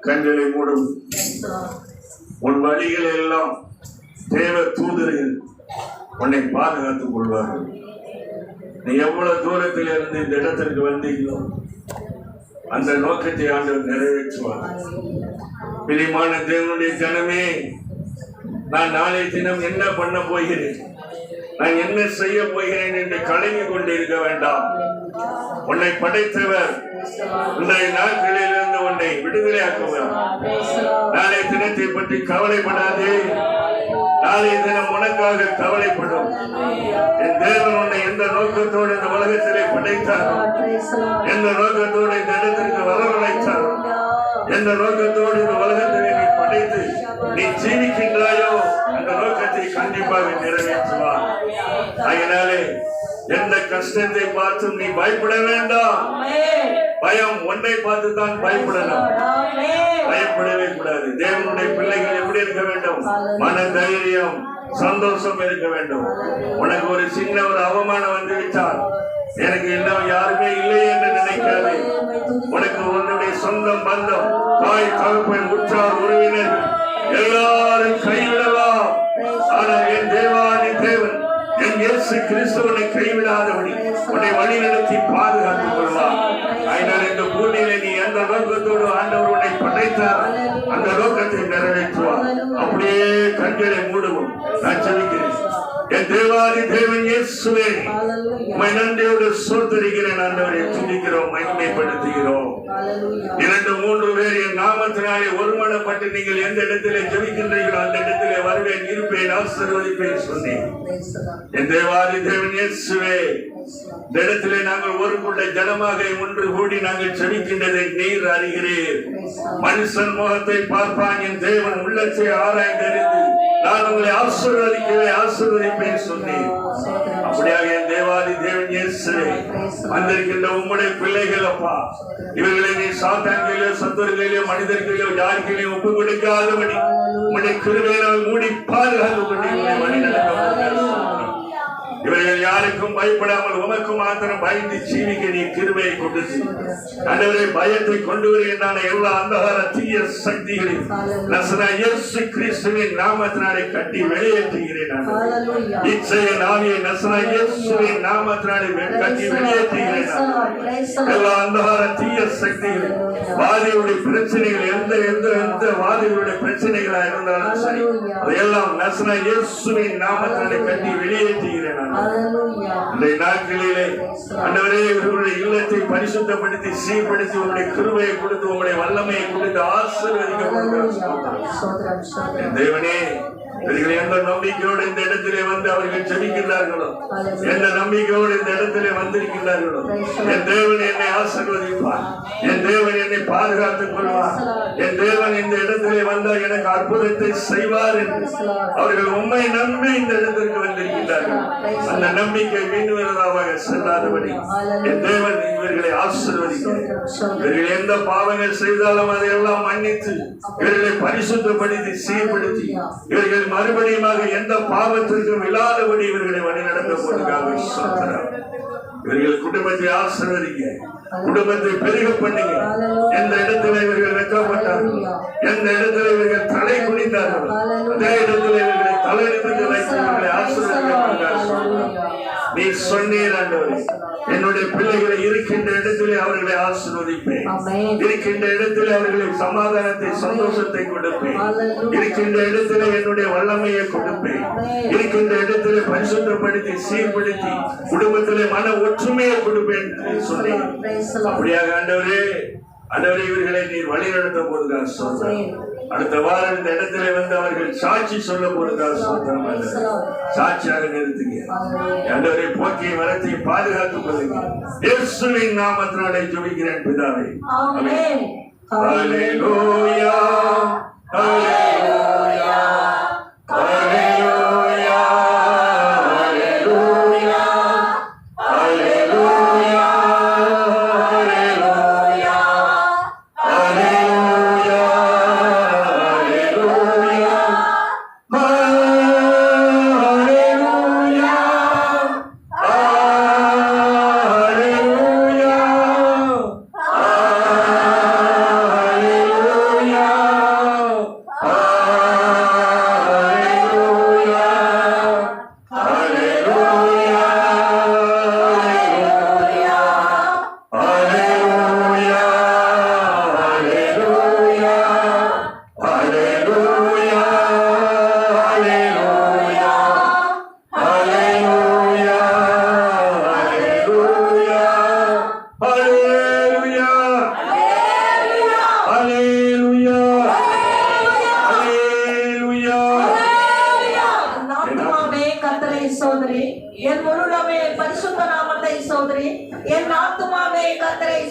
கண்களை மூடும். உன் வழிகள் எல்லாம் தேவ தூதர்கள் உன்னை பாதுகாத்துக் கொள்வார்கள். நீ எவ்வளவு தூரத்தில் இருந்து இந்த இடத்திற்கு வந்தீங்களோ அந்த நோக்கத்தை ஆண்டவர் நிறைவேற்றுவார். பிரியமான தேவனுடைய ஜனமே, நான் நாளை தினம் என்ன பண்ண போகிறேன், நான் என்ன செய்ய போகிறேன் என்று கலங்கி கொண்டிருக்க வேண்டாம். உன்னை படைத்தவர் இன்றைய நாட்களிலிருந்து உன்னை விடுதலையாக்குவார். நாளை தினத்தை பற்றி கவலைப்படாதே. நாளைய தினம் உனக்காக கவலைப்படும். என் தேவன் உன்னை எந்த நோக்கத்தோடு இந்த உலகத்திலே படைத்தார், எந்த நோக்கத்தோடு இந்த இடத்திற்கு வரவழைத்தார், எந்த நோக்கத்தோடு இந்த உலகத்திலே நீ படைத்து நீ ஜீவிக்கின்றாயோ கண்டிப்பாக நிறைவேற்றுவார். அதனாலே எந்த கஷ்டத்தை பார்த்தும் நீ பயப்பட வேண்டாம். பயம் ஒன்றை பார்த்து தான் பயப்படணும், பயப்படவே கூடாது. தேவனுடைய பிள்ளைகள் எப்படி இருக்க வேண்டும்? மன தைரியம், சந்தோஷம் இருக்க வேண்டும். உனக்கு ஒரு சின்ன ஒரு அவமானம் வந்து விட்டால் எனக்கு இன்னும் யாருமே இல்லை என்று நினைக்காது. உனக்கு உன்னுடைய சொந்தம், பந்தம், தாய், தகப்பன், உற்றார், உறவினர்கள் எல்லாரும் கைவிடலாம். ஆனால் என் தேவாதி தேவன் என் இயேசு கிறிஸ்துவனை கைவிடாதபடி உன்னை வழி நடத்தி பாதுகாத்துக் கொள்வார். அதனால் இந்த பூமியில நீ எந்த நோக்கத்தோடு ஆண்டவர் உன்னை படைத்தார் அந்த நோக்கத்தை நிறைவேற்றுவார். அப்படியே கண்களை மூடுவோம். நான் ஜெபிக்கிறேன். என் தேவாதி தேவன் இயேசுவே, உம்மை நன்றியோடு ஸ்தோத்திரிக்கிறேன். ஆண்டவரை துதிக்கிறோம், மகிமைப்படுத்துகிறோம். 2-3 பேர் என் நாமத்தினாலே ஒருமனப்பட்டு நீங்கள் எந்த இடத்திலே ஜெபிக்கின்றீர்களோ அந்த இடத்திலே வருவேன், இருப்பேன், ஆசீர்வதிப்பேன் சொன்னேன். என் தேவாதி தேவன் இயேசுவே, இந்த இடத்திலே நாங்கள் ஒரு கூட்ட ஜனமாக ஒன்று கூடி நாங்கள் ஜெபிக்கின்றதை நீர் அறிகிறீர். மனுஷன் முகத்தை பார்ப்பான், என் தேவன் உள்ளத்தை ஆராய்ந்தறிந்து நான் உங்களை ஆசீர்வதிப்பேன் சொன்னேன். அப்படியாக என் தேவாதி தேவன் இயேசுவே, வந்திருக்கின்ற உம்முடைய பிள்ளைகள் அப்பா, இவர்களை நீ சாத்தான்களிலோ சத்துருகளிலோ மனிதர்களிலோ யாருக்கையிலும் ஒப்பு கொடுக்காதபடி உம்முடைய கிருபையினால் மூடி பாதுகாக்கப்பட்டு வழி நடக்க. இவர்கள் யாருக்கும் பயப்படாமல் உமக்கு மாத்திரம் பயந்து ஜீவிக்க நீ கிருபையை கொடுத்து ஆண்டவரே, பயத்தை கொண்டு வருகின்றன எல்லா அந்தகார தீய சக்திகளையும் நசரேயனாகிய இயேசு கிறிஸ்துவின் நாமத்தினாலே கட்டி வெளியேற்றுகிறேன். இச்சைய ஆவியை நசரேயனாகிய இயேசுவின் நாமத்தினாலே கட்டி வெளியேற்றுகிறேன். எல்லா அந்தகார தீய சக்திகள், வாதிகளுடைய பிரச்சனைகள், எந்த வாதிகளுடைய பிரச்சனைகளா இருந்தாலும் சரி, அதையெல்லாம் நசரேயனாகிய இயேசுவின் நாமத்தினாலே கட்டி வெளியேற்றுகிறேன். நாட்களிலே ஆண்டவரே, இவர்களுடைய இல்லத்தை பரிசுத்தப்படுத்தி சீர்படுத்தி உங்களுடைய கிருபையை கொடுத்து உங்களுடைய வல்லமையை கொடுத்து ஆசீர்வதிக்க தேவனே, இவர்கள் எந்த நம்பிக்கையோடு இந்த இடத்திலே வந்து அவர்கள் ஜெபிக்கின்றார்களோ, எந்த நம்பிக்கையோடு இந்த இடத்திலே வந்திருக்கின்றார்களோ, என் தேவன் என்னை ஆசீர்வதிப்பார், என் தேவன் என்னை பாதுகாத்துக் கொள்வார், என் தேவன் இந்த இடத்திலே வந்தால் எனக்கு அற்புதத்தை செய்வார் என்று அவர்கள் உண்மை நம்பி இந்த இடத்திற்கு வந்திருக்கின்றார்கள். அந்த நம்பிக்கை மீண்டுவதாக செல்லாதபடி என் தேவன் இவர்களை ஆசீர்வதிக்கிறார். இவர்கள் எந்த பாவங்கள் செய்தாலும் அதையெல்லாம் மன்னித்து இவர்களை பரிசுத்தப்படுத்தி சீர்படுத்தி இவர்கள் மறுபடியும் எந்த பாவத்திற்கும் இல்லாதபடி இவர்களை வழிநடத்த போவதற்காக சொல்கிறார். இவர்கள் குடும்பத்தை ஆசீர்வதிங்க, குடும்பத்தை பெருக பண்ணுங்க. எந்த இடத்துல இவர்கள் வெட்கப்பட்டார்கள், எந்த இடத்துல இவர்கள் தலை குனிந்தார்கள், அதே இடத்துல இவர்களை தலைநிமிர்ந்து வைத்து இவர்களை ஆசீர்வதிக்க நீ சொன்னீர். ஆண்டவரே, என்னுடைய பிள்ளைகளை இருக்கின்ற இடத்திலே அவர்களை ஆசீர்வதிப்பேன், இருக்கின்ற இடத்திலே அவர்களை சமாதானத்தை சந்தோஷத்தை கொடுப்பேன், இருக்கின்ற இடத்திலே என்னுடைய வல்லமையை கொடுப்பேன், இருக்கின்ற இடத்திலே பரிசுத்தப்படுத்தி சீர்படுத்தி குடும்பத்திலே மன ஒற்றுமையை கொடுப்பேன் சொன்னேன். அப்படியாக ஆண்டவரே, இவர்களை நீர் வழி நடத்த போதுதான் சொல்றேன். அடுத்த வாரம் இந்த இடத்திலே வந்து அவர்கள் சாட்சி சொல்ல போதுதான் சொல்றேன். சாட்சியாக நிறுத்துங்க ஆண்டவரே, போக்கிய வரத்தை பாதுகாத்துக் கொள்ளுங்க. இயேசுவின் நாமத்தினாலே ஜெபிக்கிறேன் பிதாவே, ஆமென். ஹல்லேலூயா, ஹல்லேலூயா, ஹல்லேலூயா, ஹல்லேலூயா, ஹல்லேலூயா, என் முழுமே பரிசுத்த நாமத்தை சோதரி, என் ஆத்துமாவே கர்த்தரை